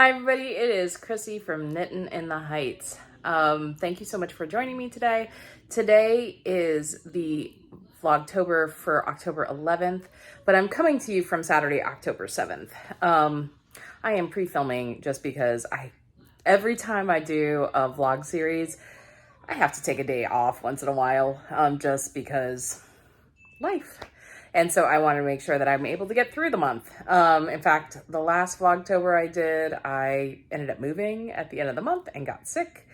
Hi everybody, it is Chrissy from Knittin in the Heights. Thank you so much for joining me today. Today is the Vlogtober for October 11th, but I'm coming to you from Saturday, October 7th. I am pre-filming just because every time I do a vlog series, I have to take a day off once in a while, just because life. And so I want to make sure that I'm able to get through the month. In fact, the last Vlogtober I did, I ended up moving at the end of the month and got sick.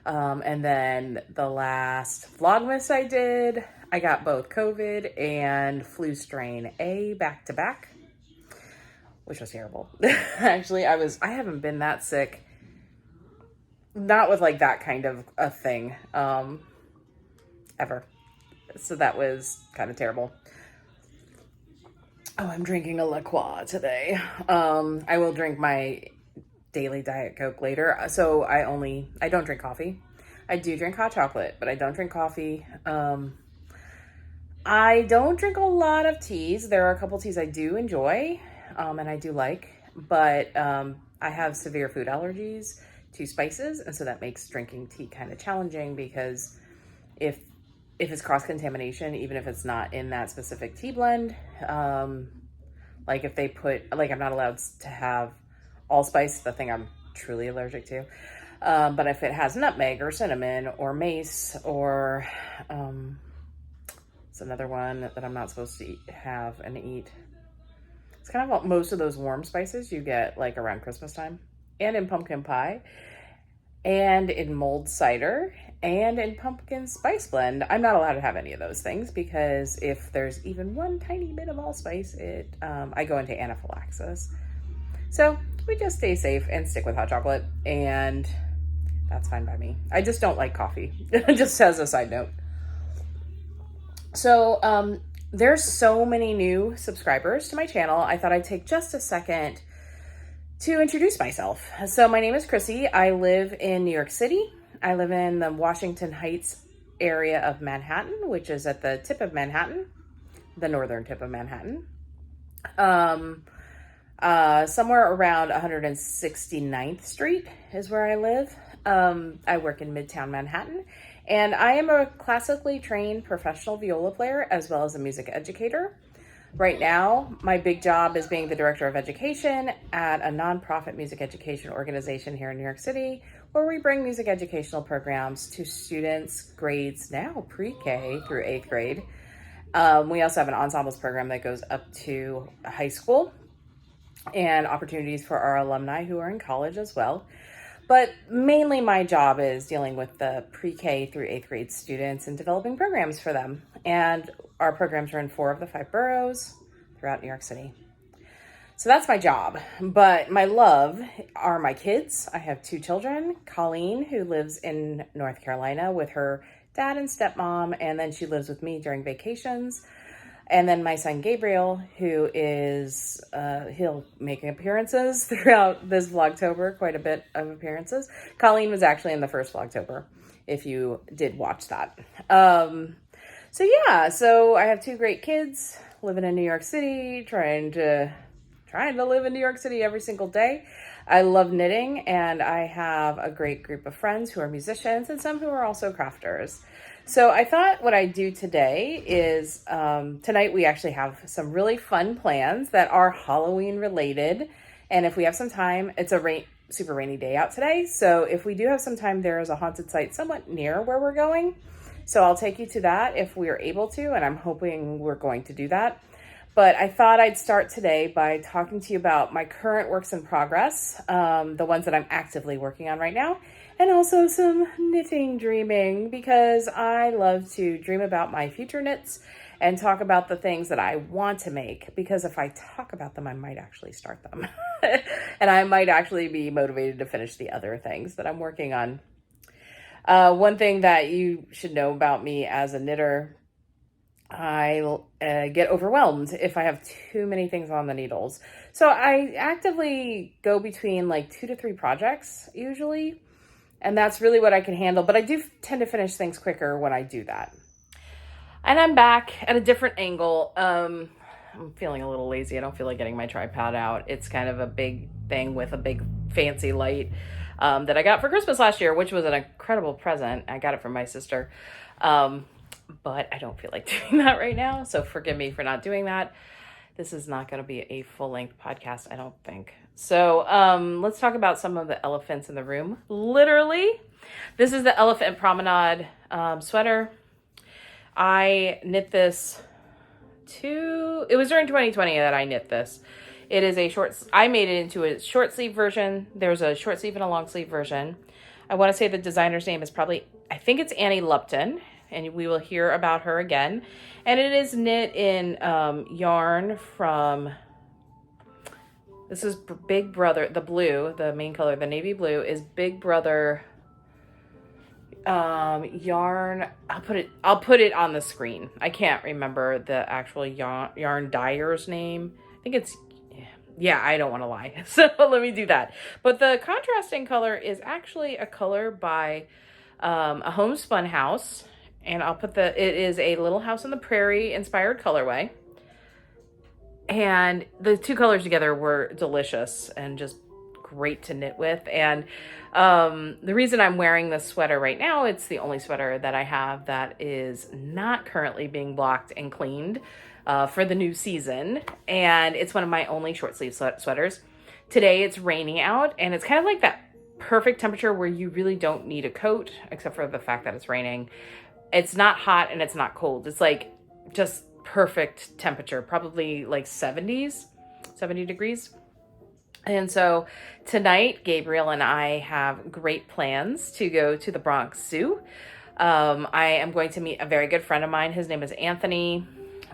And then the last Vlogmas I did, I got both COVID and flu strain A back to back, which was terrible. Actually, I haven't been that sick, not with like that kind of a thing, ever. So that was kind of terrible. Oh, I'm drinking a La Croix today. I will drink my daily Diet Coke later. So I don't drink coffee. I do drink hot chocolate, but I don't drink coffee. I don't drink a lot of teas. There are a couple teas I do enjoy, and I do like, but I have severe food allergies to spices, and so that makes drinking tea kind of challenging because if it's cross-contamination, even if it's not in that specific tea blend, like if they put, like I'm not allowed to have allspice, the thing I'm truly allergic to, but if it has nutmeg or cinnamon or mace or it's another one that I'm not supposed to have and eat. It's kind of most of those warm spices you get like around Christmas time and in pumpkin pie and in mulled cider and in pumpkin spice blend. I'm not allowed to have any of those things because if there's even one tiny bit of allspice, I go into anaphylaxis. So we just stay safe and stick with hot chocolate, and that's fine by me. I just don't like coffee, just as a side note. So there's so many new subscribers to my channel. I thought I'd take just a second to introduce myself. So my name is Chrissy. I live in New York City. I live in the Washington Heights area of Manhattan, which is at the tip of Manhattan, the northern tip of Manhattan. Somewhere around 169th Street is where I live. I work in Midtown Manhattan, and I am a classically trained professional viola player as well as a music educator. Right now, my big job is being the director of education at a nonprofit music education organization here in New York City, where we bring music educational programs to students grades now pre-K through 8th grade. We also have an ensembles program that goes up to high school and opportunities for our alumni who are in college as well. But mainly my job is dealing with the pre-K through 8th grade students and developing programs for them. And our programs are in 4 of the 5 boroughs throughout New York City. So that's my job. But my love are my kids. I have 2 children, Colleen, who lives in North Carolina with her dad and stepmom, and then she lives with me during vacations. And then my son, Gabriel, who is, he'll make appearances throughout this Vlogtober, quite a bit of appearances. Colleen was actually in the first Vlogtober, if you did watch that. So I have 2 great kids living in New York City, trying to live in New York City every single day. I love knitting, and I have a great group of friends who are musicians and some who are also crafters. So I thought what I'd do today is, tonight we actually have some really fun plans that are Halloween related. And if we have some time, it's a super rainy day out today. So if we do have some time, there is a haunted site somewhat near where we're going. So I'll take you to that if we are able to, and I'm hoping we're going to do that. But I thought I'd start today by talking to you about my current works in progress, the ones that I'm actively working on right now, and also some knitting dreaming, because I love to dream about my future knits and talk about the things that I want to make, because if I talk about them, I might actually start them. And I might actually be motivated to finish the other things that I'm working on. One thing that you should know about me as a knitter, I get overwhelmed if I have too many things on the needles. So I actively go between like 2 to 3 projects usually. And that's really what I can handle. But I do tend to finish things quicker when I do that. And I'm back at a different angle. I'm feeling a little lazy. I don't feel like getting my tripod out. It's kind of a big thing with a big fancy light that I got for Christmas last year, which was an incredible present. I got it from my sister. But I don't feel like doing that right now. So forgive me for not doing that. This is not going to be a full-length podcast, I don't think. So let's talk about some of the elephants in the room. Literally, this is the Elephant Promenade sweater. I knit this it was during 2020 that I knit this. It is I made it into a short sleeve version. There's a short sleeve and a long sleeve version. I want to say the designer's name is I think it's Annie Lupton, and we will hear about her again. And it is knit in yarn from, this is Big Brother, the blue, the main color, the navy blue is Big Brother yarn. I'll put it on the screen. I can't remember the actual yarn dyer's name. I think it's, yeah, I don't want to lie. So let me do that. But the contrasting color is actually a color by a homespun house. And it is a Little House on the Prairie inspired colorway. And the two colors together were delicious and just great to knit with. And the reason I'm wearing this sweater right now, it's the only sweater that I have that is not currently being blocked and cleaned for the new season. And it's one of my only short sleeve sweaters. Today it's raining out, and it's kind of like that perfect temperature where you really don't need a coat, except for the fact that it's raining. It's not hot and it's not cold. It's like just perfect temperature, probably like 70 degrees. And so tonight, Gabriel and I have great plans to go to the Bronx Zoo. I am going to meet a very good friend of mine. His name is Anthony,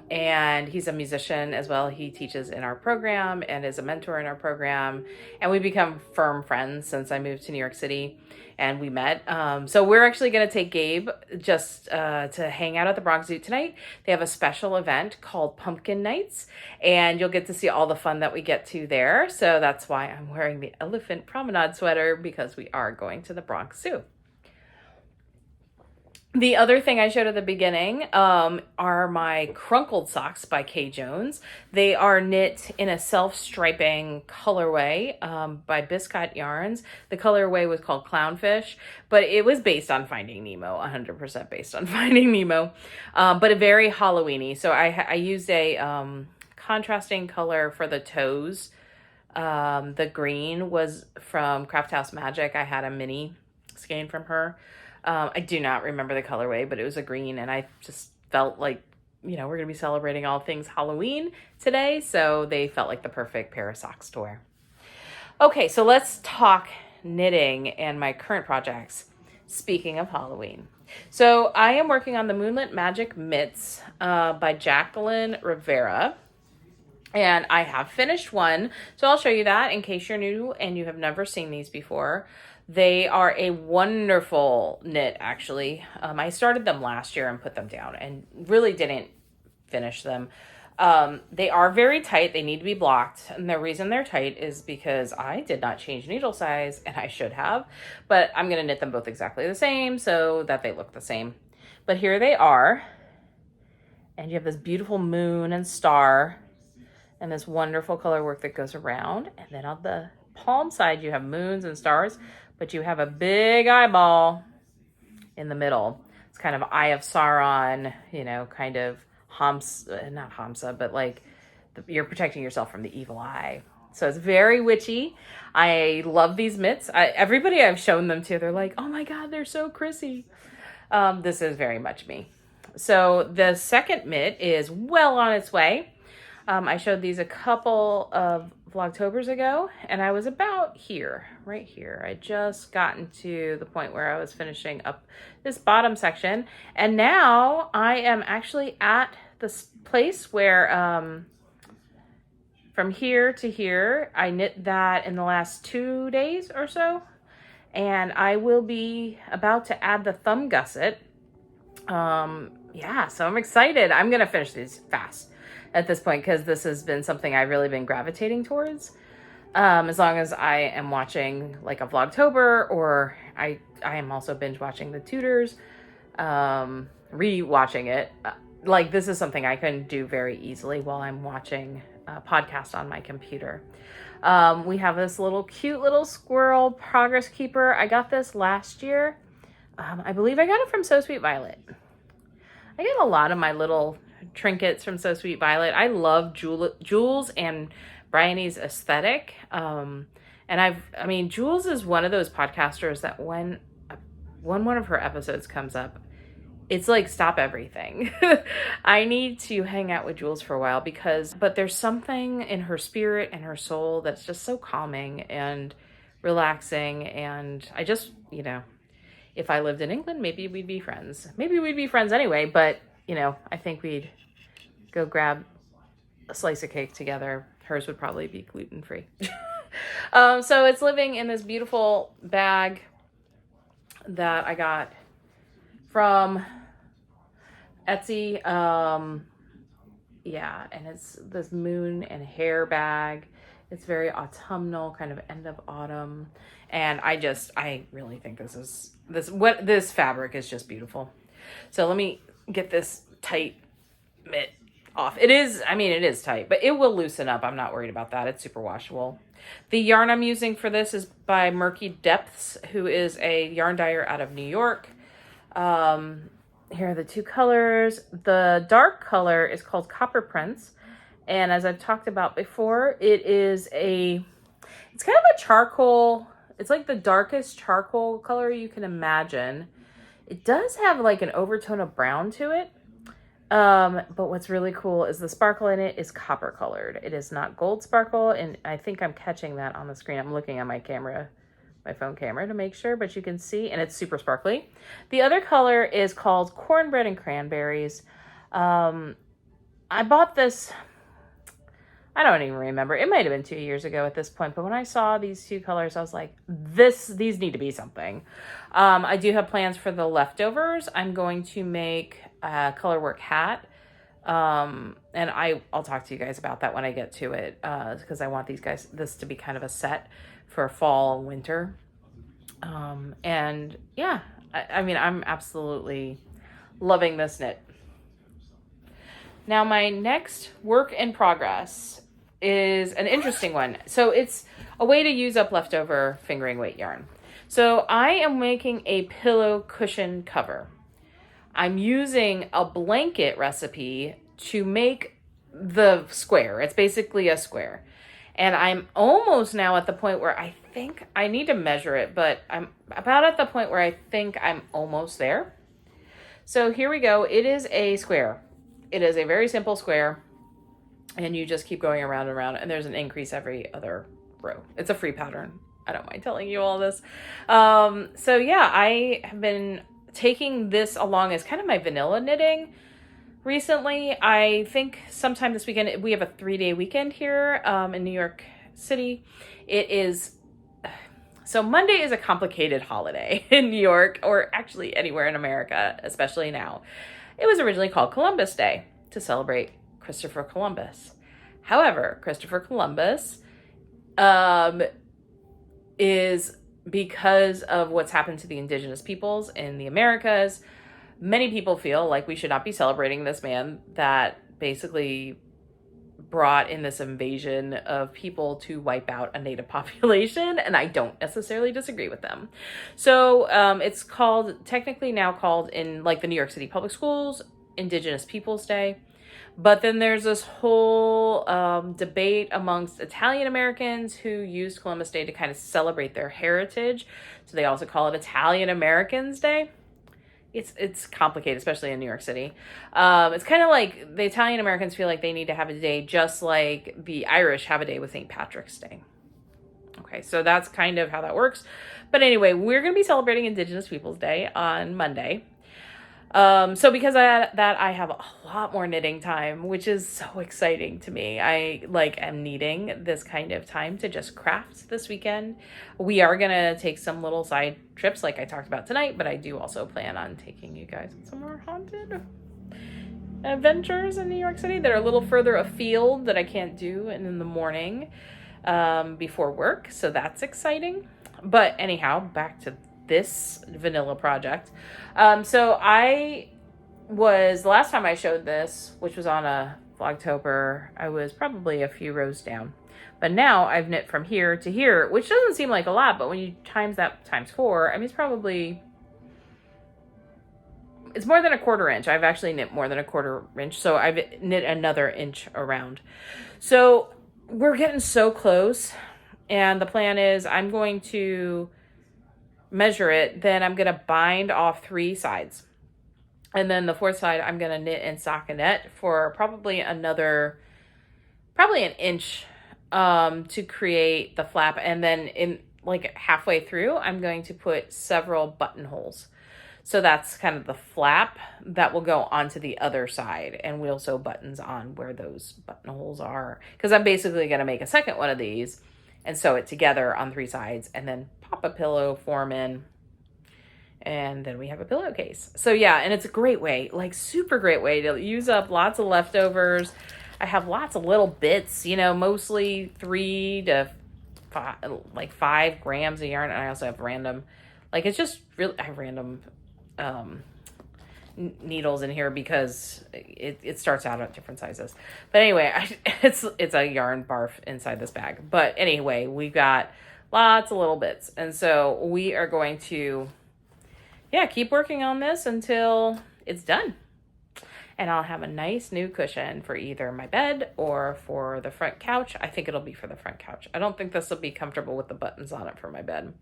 and he's a musician as well. He teaches in our program and is a mentor in our program. And we become firm friends since I moved to New York City and we met. So we're actually going to take Gabe just to hang out at the Bronx Zoo tonight. They have a special event called Pumpkin Nights, and you'll get to see all the fun that we get to there. So that's why I'm wearing the Elephant Promenade sweater, because we are going to the Bronx Zoo. The other thing I showed at the beginning are my crunkled socks by Kay Jones. They are knit in a self-striping colorway by Biscott Yarns. The colorway was called Clownfish, but it was based on Finding Nemo, 100% based on Finding Nemo, but a very Halloween-y. So I used a contrasting color for the toes. The green was from Craft House Magic. I had a mini skein from her. I do not remember the colorway, but it was a green, and I just felt like, we're going to be celebrating all things Halloween today, so they felt like the perfect pair of socks to wear. Okay, so let's talk knitting and my current projects. Speaking of Halloween. So I am working on the Moonlit Magic Mitts by Jacqueline Rivera. And I have finished one, so I'll show you that in case you're new and you have never seen these before. They are a wonderful knit, actually. I started them last year and put them down and really didn't finish them. They are very tight. They need to be blocked. And the reason they're tight is because I did not change needle size, and I should have. But I'm going to knit them both exactly the same so that they look the same. But here they are. And you have this beautiful moon and star and this wonderful color work that goes around. And then on the palm side, you have moons and stars, but you have a big eyeball in the middle. It's kind of Eye of Sauron, kind of not Hamsa, but like you're protecting yourself from the evil eye. So it's very witchy. I love these mitts. Everybody I've shown them to, they're like, oh my God, they're so Chrissy. This is very much me. So the second mitt is well on its way. I showed these a couple of Vlogtobers ago, and I was about here, right here. I just gotten to the point where I was finishing up this bottom section, and now I am actually at this place where from here to here, I knit that in the last 2 days or so, and I will be about to add the thumb gusset. Yeah, so I'm excited. I'm gonna finish these fast at this point, because this has been something I've really been gravitating towards. As long as I am watching like a Vlogtober, or I am also binge watching the Tutors, re-watching it. Like, this is something I can do very easily while I'm watching podcast on my computer. We have this cute little squirrel progress keeper. I got this last year. I believe I got it from So Sweet Violet. I get a lot of my little trinkets from So Sweet Violet. I love Jules and Bryony's aesthetic. Jules is one of those podcasters that when one of her episodes comes up, it's like, stop everything. I need to hang out with Jules for a while but there's something in her spirit and her soul that's just so calming and relaxing. And I just, if I lived in England, maybe we'd be friends. Maybe we'd be friends anyway, but, I think we'd go grab a slice of cake together. Hers would probably be gluten-free. So it's living in this beautiful bag that I got from Etsy. And it's this moon and hair bag. It's very autumnal, kind of end of autumn. And I really think this fabric is just beautiful. So let me get this tight mitt off. It is tight, but it will loosen up. I'm not worried about that. It's super washable. The yarn I'm using for this is by Murky Depths, who is a yarn dyer out of New York. Here are the two colors. The dark color is called Copper Prince. And as I've talked about before, it's kind of a charcoal. It's like the darkest charcoal color you can imagine. It does have like an overtone of brown to it. But what's really cool is the sparkle in it is copper colored. It is not gold sparkle. And I think I'm catching that on the screen. I'm looking at my phone camera to make sure, but you can see, and it's super sparkly. The other color is called Cornbread and Cranberries. I bought this, I don't even remember. It might have been 2 years ago at this point, but when I saw these two colors, I was like, these need to be something. I do have plans for the leftovers. I'm going to make a colorwork hat. And I'll talk to you guys about that when I get to it, because I want this to be kind of a set for fall and winter. I'm absolutely loving this knit. Now my next work in progress is an interesting one. So it's a way to use up leftover fingering weight yarn. So I am making a pillow cushion cover. I'm using a blanket recipe to make the square. It's basically a square. And I'm almost now at the point where I think I need to measure it, but I'm about at the point where I think I'm almost there. So here we go. It is a square. It is a very simple square. And you just keep going around and around, and there's an increase every other row. It's a free pattern. I don't mind telling you all this. I have been taking this along as kind of my vanilla knitting recently. I think sometime this weekend, we have a 3-day weekend here in New York City. So Monday is a complicated holiday in New York, or actually anywhere in America, especially now. It was originally called Columbus Day to celebrate Christopher Columbus. However, Christopher Columbus is, because of what's happened to the indigenous peoples in the Americas, many people feel like we should not be celebrating this man that basically brought in this invasion of people to wipe out a native population, and I don't necessarily disagree with them. So it's technically now called in like the New York City public schools, Indigenous Peoples Day. But then there's this whole debate amongst Italian Americans who used Columbus Day to kind of celebrate their heritage. So they also call it Italian Americans Day. It's complicated, especially in New York City. It's kind of like the Italian Americans feel like they need to have a day just like the Irish have a day with St. Patrick's Day. Okay, so that's kind of how that works. But anyway, we're going to be celebrating Indigenous Peoples Day on Monday. So because of that, I have a lot more knitting time, which is so exciting to me. I am needing this kind of time to just craft this weekend. We are going to take some little side trips like I talked about tonight, but I do also plan on taking you guys on some more haunted adventures in New York City that are a little further afield that I can't do in the morning, before work. So that's exciting. But anyhow, back to this vanilla project. So the last time I showed this, which was on a Vlogtober, I was probably a few rows down. But now I've knit from here to here, which doesn't seem like a lot, but when you times that times 4, I mean, it's more than a 1/4 inch. I've actually knit more than a 1/4 inch, so I've knit another inch around. So we're getting so close, and the plan is I'm going to measure it, then I'm going to bind off 3 sides. And then the 4th side, I'm going to knit in stockinette for probably an inch to create the flap. And then in like halfway through, I'm going to put several buttonholes. So that's kind of the flap that will go onto the other side. And we'll sew buttons on where those buttonholes are. Because I'm basically going to make a second one of these and sew it together on 3 sides. And then pop a pillow form in. And then we have a pillowcase. So yeah, and it's a great way, like super great way to use up lots of leftovers. I have lots of little bits, you know, mostly 3 to 5 grams of yarn. And I also have random, like it's just really, I have random needles in here because it starts out at different sizes. But anyway, it's a yarn barf inside this bag. But anyway, we've got lots of little bits. And so we are going to, yeah, keep working on this until it's done. And I'll have a nice new cushion for either my bed or for the front couch. I think it'll be for the front couch. I don't think this will be comfortable with the buttons on it for my bed.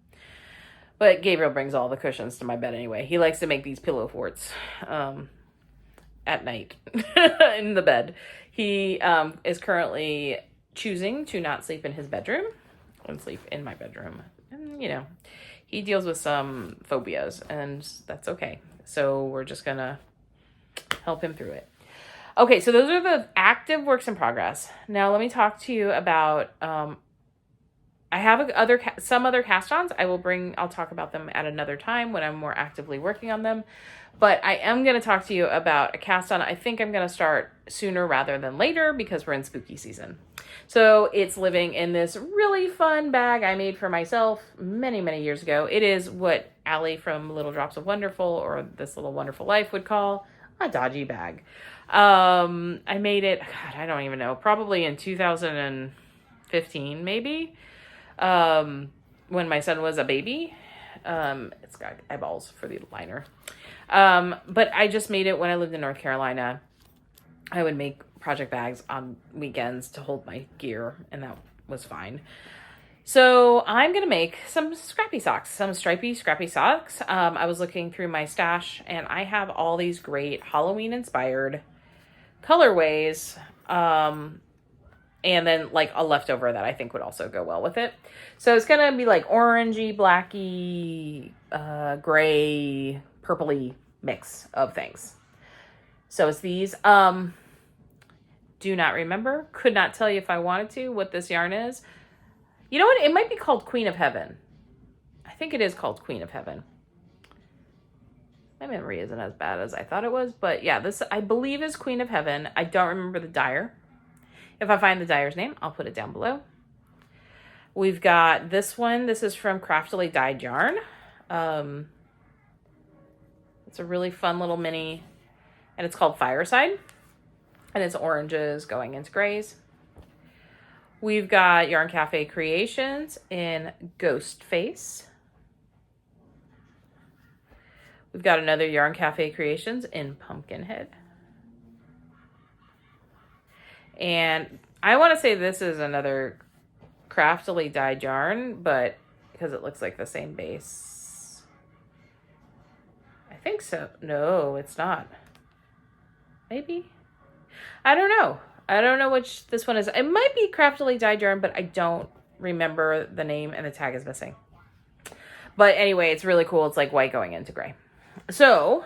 But Gabriel brings all the cushions to my bed anyway. He likes to make these pillow forts at night in the bed. He is currently choosing to not sleep in his bedroom and sleep in my bedroom. And, you know, he deals with some phobias, and that's okay. So we're just going to help him through it. Okay, so those are the active works in progress. Now let me talk to you about, I have some other cast-ons. I'll talk about them at another time when I'm more actively working on them. But I am going to talk to you about a cast-on. I think I'm going to start sooner rather than later because we're in spooky season. So it's living in this really fun bag I made for myself many, many years ago. It is what Allie from Little Drops of Wonderful or This Little Wonderful Life would call a dodgy bag. I made it, God, I don't even know, probably in 2015 maybe, when my son was a baby. It's got eyeballs for the liner. But I just made it when I lived in North Carolina. I would make project bags on weekends to hold my gear, and that was fine. So I'm going to make some scrappy socks, some stripy scrappy socks. I was looking through my stash, and I have all these great Halloween inspired colorways. And then like a leftover that I think would also go well with it. So it's going to be like orangey, blacky, gray, purpley mix of things. So it's these. Do not remember, could not tell you if I wanted to what this yarn is. You know what? It might be called Queen of Heaven. I think it is called Queen of Heaven. My memory isn't as bad as I thought it was, but yeah, this I believe is Queen of Heaven. I don't remember the dyer. If I find the dyer's name, I'll put it down below. We've got this one. This is from Craftily Dyed Yarn. It's a really fun little mini, and it's called Fireside. And it's oranges going into grays. We've got Yarn Cafe Creations in Ghost Face. We've got another Yarn Cafe Creations in Pumpkinhead. And I want to say this is another Craftily Dyed Yarn, but because it looks like the same base. I think so. No, it's not. Maybe. I don't know. I don't know which this one is. It might be Craftily Dyed Yarn, but I don't remember the name and the tag is missing. But anyway, it's really cool. It's like white going into gray. So,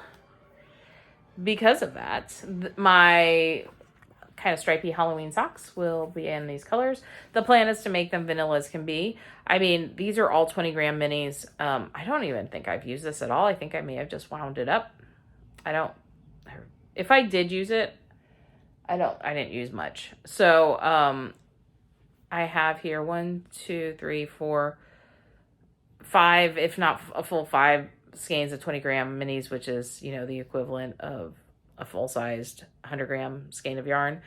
because of that, my kind of stripy Halloween socks will be in these colors. The plan is to make them vanilla as can be. I mean, these are all 20 gram minis. I don't even think I've used this at all. I think I may have just wound it up. If I did use it, I didn't use much. So, I have here 1, 2, 3, 4, 5, if not a full 5 skeins of 20 gram minis, which is, you know, the equivalent of a full-sized 100 gram skein of yarn.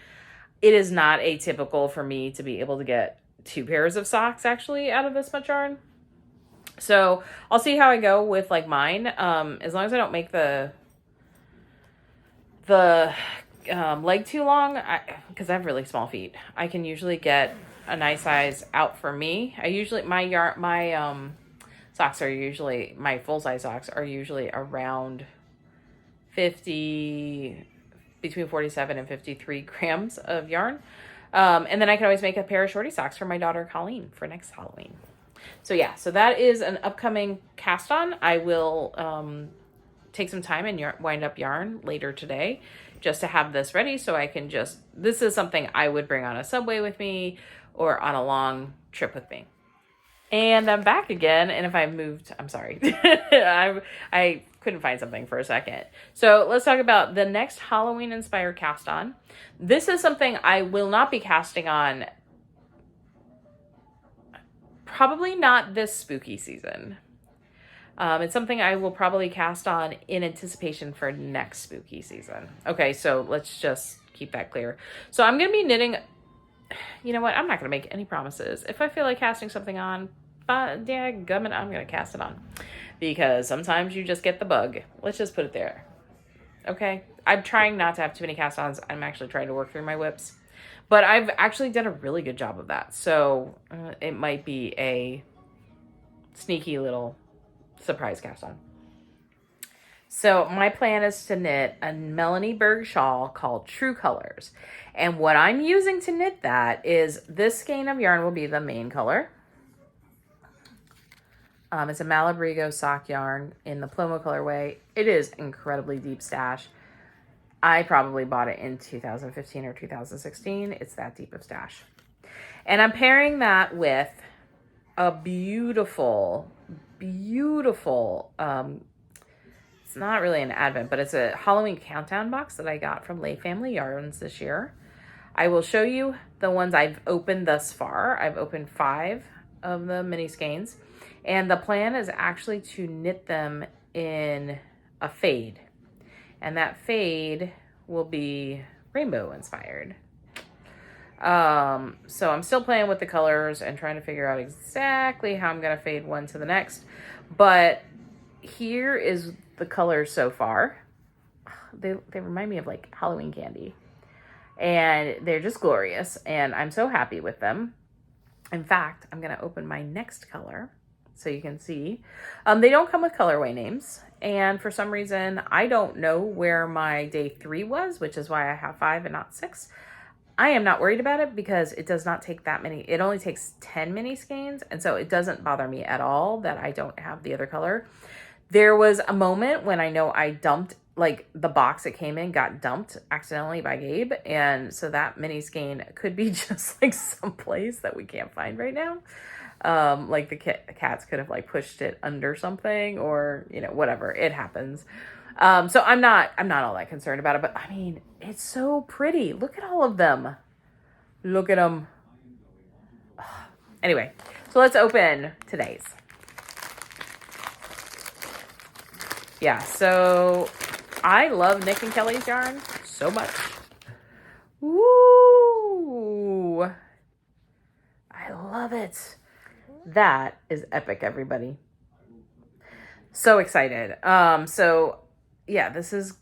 it is not atypical for me to be able to get 2 pairs of socks actually out of this much yarn. So I'll see how I go with like mine. As long as I don't make the leg too long, because I have really small feet, I can usually get a nice size out for me. I usually, my socks are usually, my full-size socks are usually around 50, between 47 and 53 grams of yarn. And then I can always make a pair of shorty socks for my daughter Colleen for next Halloween. So yeah, so that is an upcoming cast on. I will take some time and wind up yarn later today just to have this ready so I can just, this is something I would bring on a subway with me or on a long trip with me. And I'm back again, and if I moved, I'm sorry. I couldn't find something for a second. So let's talk about the next Halloween-inspired cast on. This is something I will not be casting on, probably not this spooky season. It's something I will probably cast on in anticipation for next spooky season. Okay, so let's just keep that clear. So I'm going to be knitting, you know what, I'm not going to make any promises. If I feel like casting something on, dadgummit, I'm going to cast it on. Because sometimes you just get the bug. Let's just put it there. Okay? I'm trying not to have too many cast-ons. I'm actually trying to work through my whips. But I've actually done a really good job of that. So it might be a sneaky little surprise cast-on. So my plan is to knit a Melanie Berg shawl called True Colors. And what I'm using to knit that is this skein of yarn will be the main color. It's a Malabrigo sock yarn in the Plomo colorway. It is incredibly deep stash. I probably bought it in 2015 or 2016. It's that deep of stash. And I'm pairing that with a beautiful, beautiful, it's not really an advent, but it's a Halloween countdown box that I got from Lay Family Yarns this year. I will show you the ones I've opened thus far. I've opened 5 of the mini skeins. And the plan is actually to knit them in a fade. And that fade will be rainbow inspired. So I'm still playing with the colors and trying to figure out exactly how I'm going to fade one to the next. But here is the colors so far. They remind me of like Halloween candy. And they're just glorious. And I'm so happy with them. In fact, I'm going to open my next color so you can see. They don't come with colorway names. And for some reason, I don't know where my day 3 was, which is why I have 5 and not 6. I am not worried about it because it does not take that many. It only takes 10 mini skeins. And so it doesn't bother me at all that I don't have the other color. There was a moment when I know I dumped, like the box it came in got dumped accidentally by Gabe. And so that mini skein could be just like someplace that we can't find right now. Like the cats could have like pushed it under something or, you know, whatever, it happens. So I'm not all that concerned about it, but I mean, it's so pretty. Look at all of them. Look at them. Anyway, so let's open today's. Yeah, so I love Nick and Kelly's yarn so much. Woo! I love it. That is epic, everybody. So excited. So yeah, this is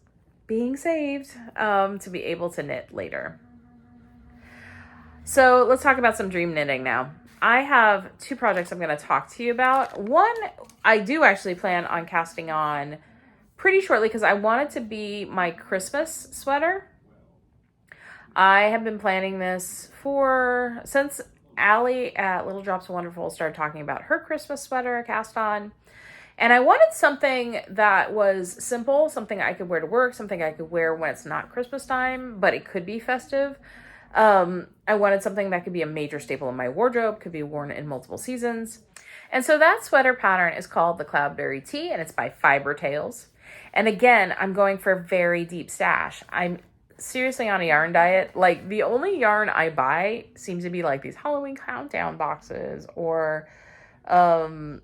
being saved to be able to knit later. So let's talk about some dream knitting now. I have 2 projects I'm going to talk to you about. One, I do actually plan on casting on pretty shortly because I want it to be my Christmas sweater. I have been planning this since Allie at Little Drops of Wonderful started talking about her Christmas sweater cast on. And I wanted something that was simple, something I could wear to work, something I could wear when it's not Christmas time, but it could be festive. I wanted something that could be a major staple in my wardrobe, could be worn in multiple seasons. And so that sweater pattern is called the Cloudberry Tee, and it's by Fibertales. And again, I'm going for a very deep stash. I'm seriously on a yarn diet. Like the only yarn I buy seems to be like these Halloween countdown boxes or Advent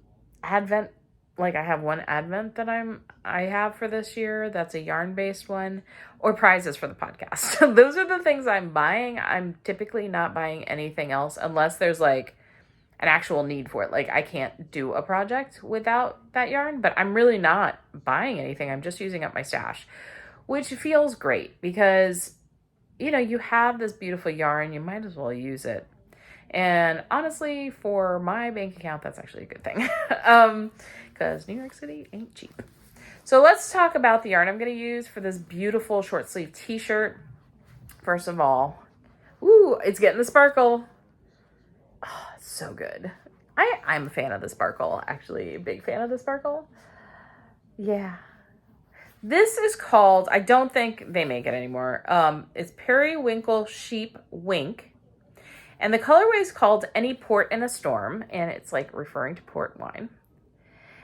like I have one advent that I have for this year. That's a yarn based one, or prizes for the podcast. Those are the things I'm buying. I'm typically not buying anything else unless there's like an actual need for it. Like I can't do a project without that yarn, but I'm really not buying anything. I'm just using up my stash, which feels great because, you know, you have this beautiful yarn, you might as well use it. And honestly, for my bank account, that's actually a good thing. Because New York City ain't cheap. So let's talk about the yarn I'm going to use for this beautiful short sleeve t-shirt. First of all, ooh, it's getting the sparkle. Oh, it's so good. I'm a fan of the sparkle, actually, a big fan of the sparkle. Yeah. This is called, I don't think they make it anymore. It's Periwinkle Sheep Wink. And the colorway is called Any Port in a Storm, and it's like referring to port wine.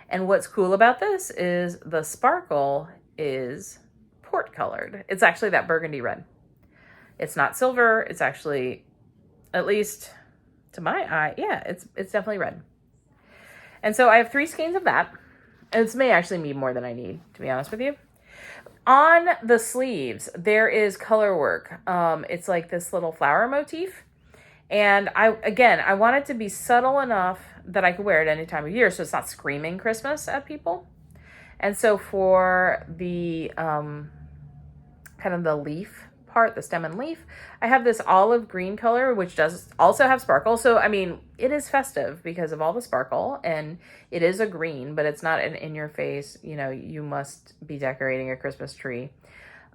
And what's cool about this is the sparkle is port colored. It's actually that burgundy red. It's not silver. It's actually, at least to my eye, yeah, it's definitely red. And so I have 3 skeins of that. And this may actually be more than I need, to be honest with you. On the sleeves, there is color work. It's like this little flower motif. And I want it to be subtle enough that I could wear it any time of year, so it's not screaming Christmas at people. And so for the kind of the leaf part, the stem and leaf, I have this olive green color, which does also have sparkle. So, I mean, it is festive because of all the sparkle, and it is a green, but it's not an in-your-face, you know, you must be decorating a Christmas tree.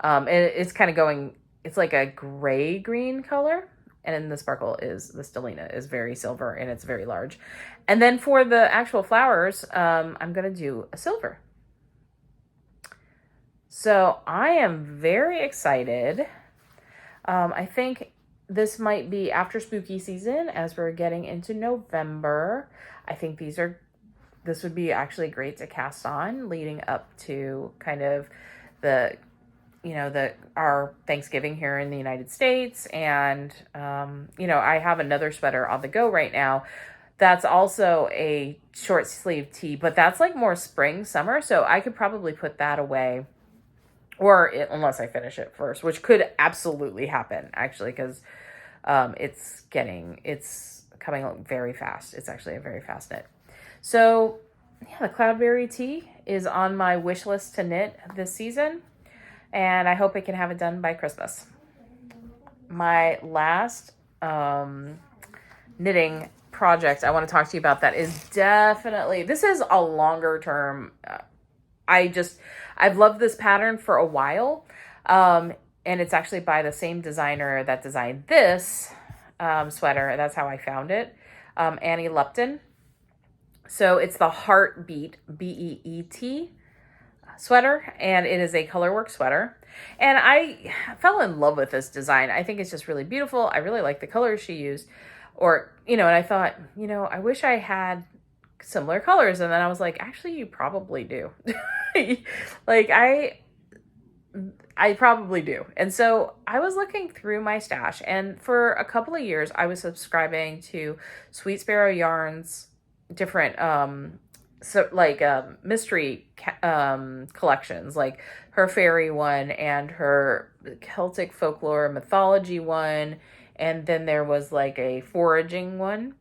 It's kind of going, it's like a gray-green color. And then the sparkle is, the stellina is very silver and it's very large. And then for the actual flowers, I'm going to do a silver. So I am very excited. I think this might be after spooky season as we're getting into November. I think this would be actually great to cast on leading up to kind of the, you know, our Thanksgiving here in the United States. And, you know, I have another sweater on the go right now. That's also a short sleeve tee, but that's like more spring, summer. So I could probably put that away unless I finish it first, which could absolutely happen actually. Cause, it's coming very fast. It's actually a very fast knit. So yeah, the Cloudberry Tee is on my wish list to knit this season. And I hope I can have it done by Christmas. My last knitting project I want to talk to you about that is definitely, this is a longer term. I've loved this pattern for a while. And it's actually by the same designer that designed this sweater. That's how I found it. Annie Lupton. So it's the Heart Beet, Beet sweater, and it is a colorwork sweater. And I fell in love with this design. I think it's just really beautiful. I really like the colors she used. Or, you know, and I thought, you know, I wish I had similar colors. And then I was like, actually, you probably do. Like, I probably do. And so I was looking through my stash, and for a couple of years, I was subscribing to Sweet Sparrow Yarns, different, mystery collections, like her fairy one and her Celtic folklore mythology one, and then there was like a foraging one.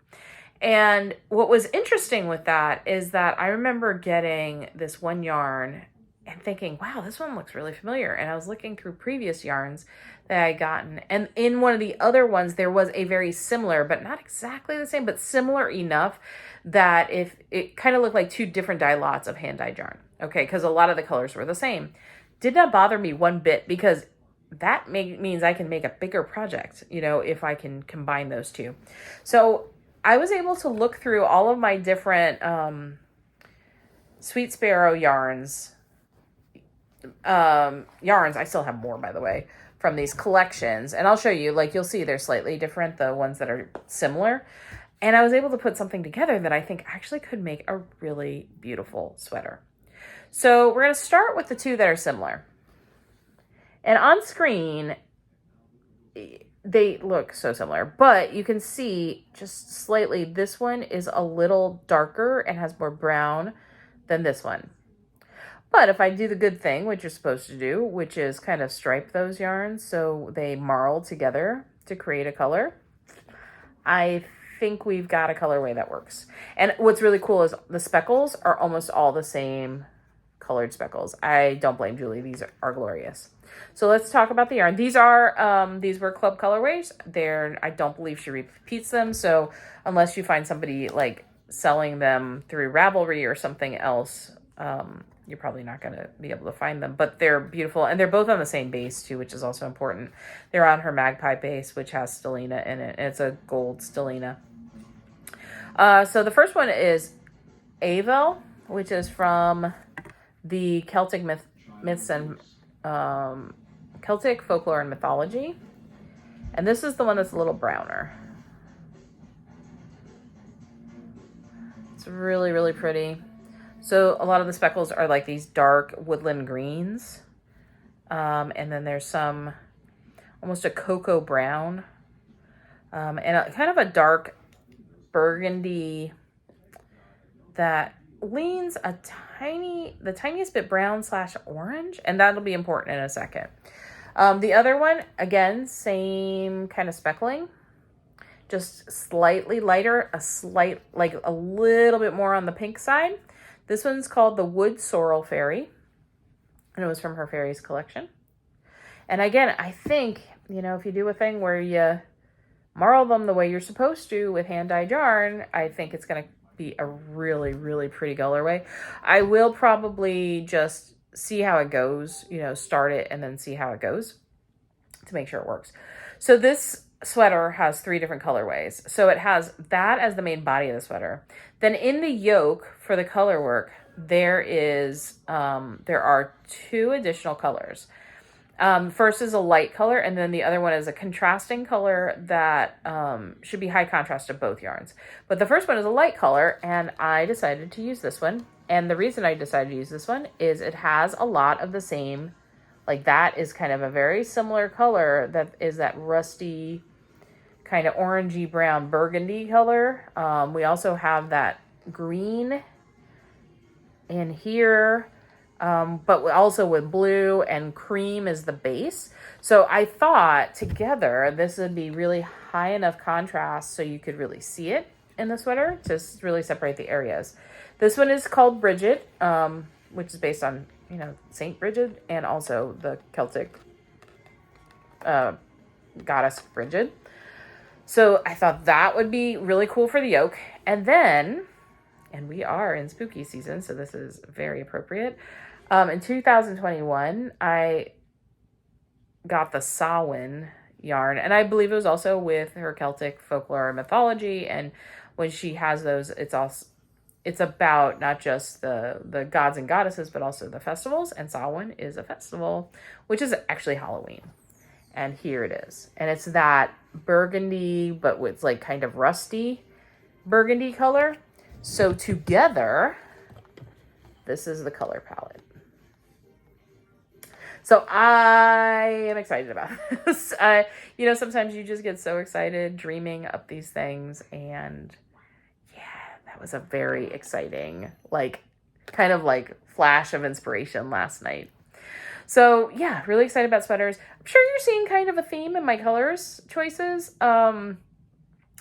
And what was interesting with that is that I remember getting this one yarn and thinking, wow, this one looks really familiar. And I was looking through previous yarns that I had gotten, and in one of the other ones there was a very similar, but not exactly the same, but similar enough that if it kind of looked like 2 different dye lots of hand-dyed yarn. Okay, because a lot of the colors were the same. Did not bother me one bit, because that means I can make a bigger project, you know, if I can combine those 2. So I was able to look through all of my different Sweet Sparrow yarns. I still have more, by the way, from these collections. And I'll show you, like, you'll see they're slightly different, the ones that are similar. And I was able to put something together that I think actually could make a really beautiful sweater. So we're going to start with the 2 that are similar. And on screen, they look so similar, but you can see just slightly, this one is a little darker and has more brown than this one. But if I do the good thing, which you're supposed to do, which is kind of stripe those yarns so they marl together to create a color, I think we've got a colorway that works. And what's really cool is the speckles are almost all the same colored speckles. I don't blame Julie. These are glorious. So let's talk about the yarn. These were club colorways. I don't believe she repeats them. So unless you find somebody like selling them through Ravelry or something else, you're probably not going to be able to find them, but they're beautiful. And they're both on the same base too, which is also important. They're on her Magpie base, which has stellina in it. And it's a gold stellina. So the first one is Avel, which is from the Celtic myths and Celtic folklore and mythology. And this is the one that's a little browner. It's really, really pretty. So a lot of the speckles are like these dark woodland greens. And then there's some almost a cocoa brown. And kind of a dark burgundy that leans the tiniest bit brown / orange. And that'll be important in a second. The other one, again, same kind of speckling. Just slightly lighter, like a little bit more on the pink side. This one's called the Wood Sorrel Fairy, and it was from her Fairies collection. And again, I think, if you do a thing where you marl them the way you're supposed to with hand-dyed yarn, I think it's going to be a really, really pretty colorway. I will probably just see how it goes, start it and then see how it goes to make sure it works. So this sweater has 3 different colorways. So it has that as the main body of the sweater. Then in the yoke for the color work, there are 2 additional colors. First is a light color, and then the other one is a contrasting color that should be high contrast to both yarns. But the first one is a light color, and I decided to use this one. And the reason I decided to use this one is it has a lot of the same, like that is kind of a very similar color that is that rusty kind of orangey brown burgundy color. We also have that green in here, but also with blue and cream is the base. So I thought together this would be really high enough contrast so you could really see it in the sweater to really separate the areas. This one is called Bridget, which is based on Saint Bridget and also the Celtic goddess Bridget. So I thought that would be really cool for the yoke. And we are in spooky season, so this is very appropriate. In 2021, I got the Samhain yarn, and I believe it was also with her Celtic folklore and mythology. And when she has those, it's about not just the gods and goddesses, but also the festivals. And Samhain is a festival, which is actually Halloween. And here it is. And it's that burgundy, but with like kind of rusty burgundy color. So together, this is the color palette. So I am excited about this. Sometimes you just get so excited dreaming up these things. And yeah, that was a very exciting, kind of flash of inspiration last night. So yeah, really excited about sweaters. I'm sure you're seeing kind of a theme in my colors choices.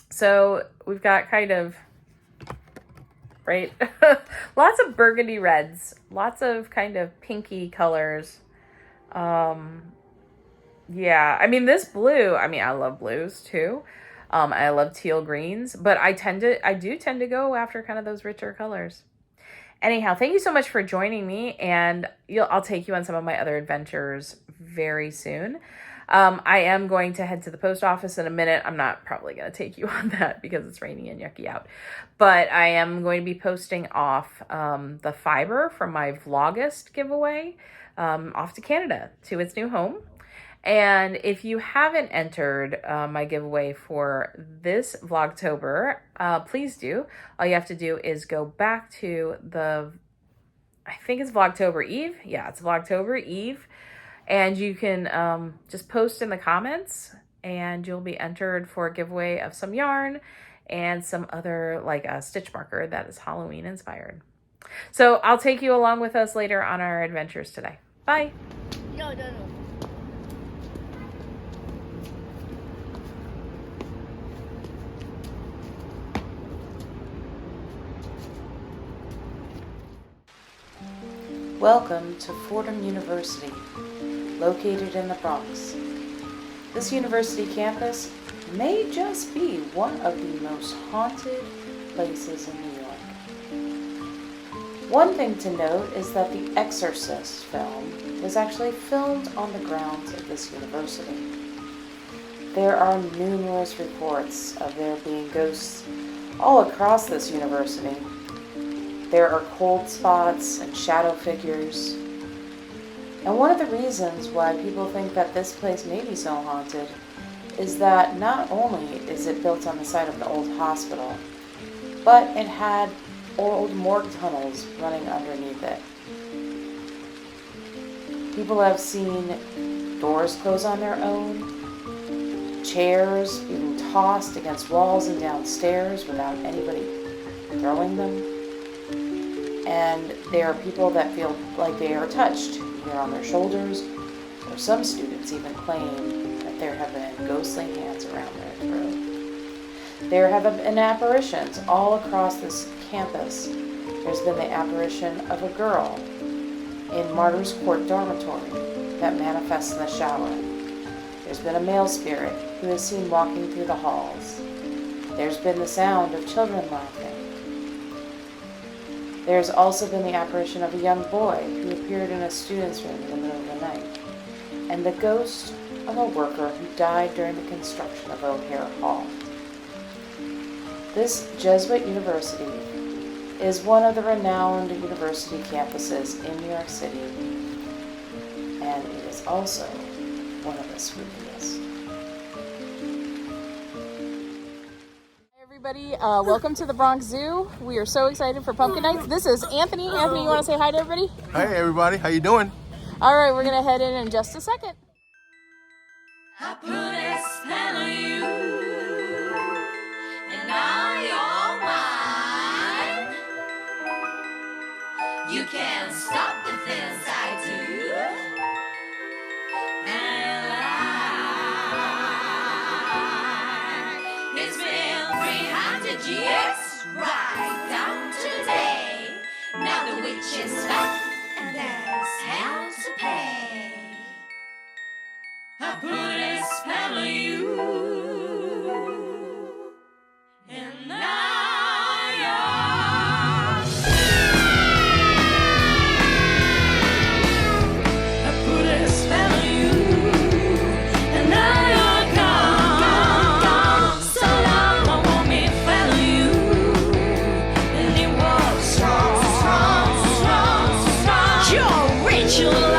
So we've got kind of, right? Lots of burgundy reds, lots of kind of pinky colors. Yeah, I mean, this blue, I love blues too. I love teal greens, but I do tend to go after kind of those richer colors. Anyhow, thank you so much for joining me, and I'll take you on some of my other adventures very soon. I am going to head to the post office in a minute. I'm not probably going to take you on that because it's raining and yucky out. But I am going to be posting off the fiber from my Vlogist giveaway off to Canada to its new home. And if you haven't entered my giveaway for this Vlogtober, please do. All you have to do is go back to I think it's Vlogtober Eve. Yeah, it's Vlogtober Eve. And you can just post in the comments and you'll be entered for a giveaway of some yarn and some other, like a stitch marker that is Halloween inspired. So I'll take you along with us later on our adventures today. Bye. No. Welcome to Fordham University, located in the Bronx. This university campus may just be one of the most haunted places in New York. One thing to note is that the Exorcist film was actually filmed on the grounds of this university. There are numerous reports of there being ghosts all across this university. There are cold spots and shadow figures. And one of the reasons why people think that this place may be so haunted is that not only is it built on the site of an old hospital, but it had old morgue tunnels running underneath it. People have seen doors close on their own, chairs being tossed against walls and downstairs without anybody throwing them. And there are people that feel like they are touched, either on their shoulders, or some students even claim that there have been ghostly hands around their throat. There have been apparitions all across this campus. There's been the apparition of a girl in Martyrs Court dormitory that manifests in the shower. There's been a male spirit who is seen walking through the halls. There's been the sound of children laughing. There's also been the apparition of a young boy who appeared in a student's room in the middle of the night, and the ghost of a worker who died during the construction of O'Hare Hall. This Jesuit university is one of the renowned university campuses in New York City, and it is also one of the spookiest. Everybody, welcome to the Bronx Zoo. We are so excited for pumpkin nights. This is Anthony. Anthony, you want to say hi to everybody? Hi everybody, how you doing? All right, we're gonna head in just a second. I put a spell on you, and now you're mine. You can't stop the things I do, and it's been 300 years, right down to today. Now the witch is back, and there's hell to pay. I put a spell on you, and now you're. I put a spell on you, and now you're gone. So long, I want me to follow you, and it was strong. You're Rachel.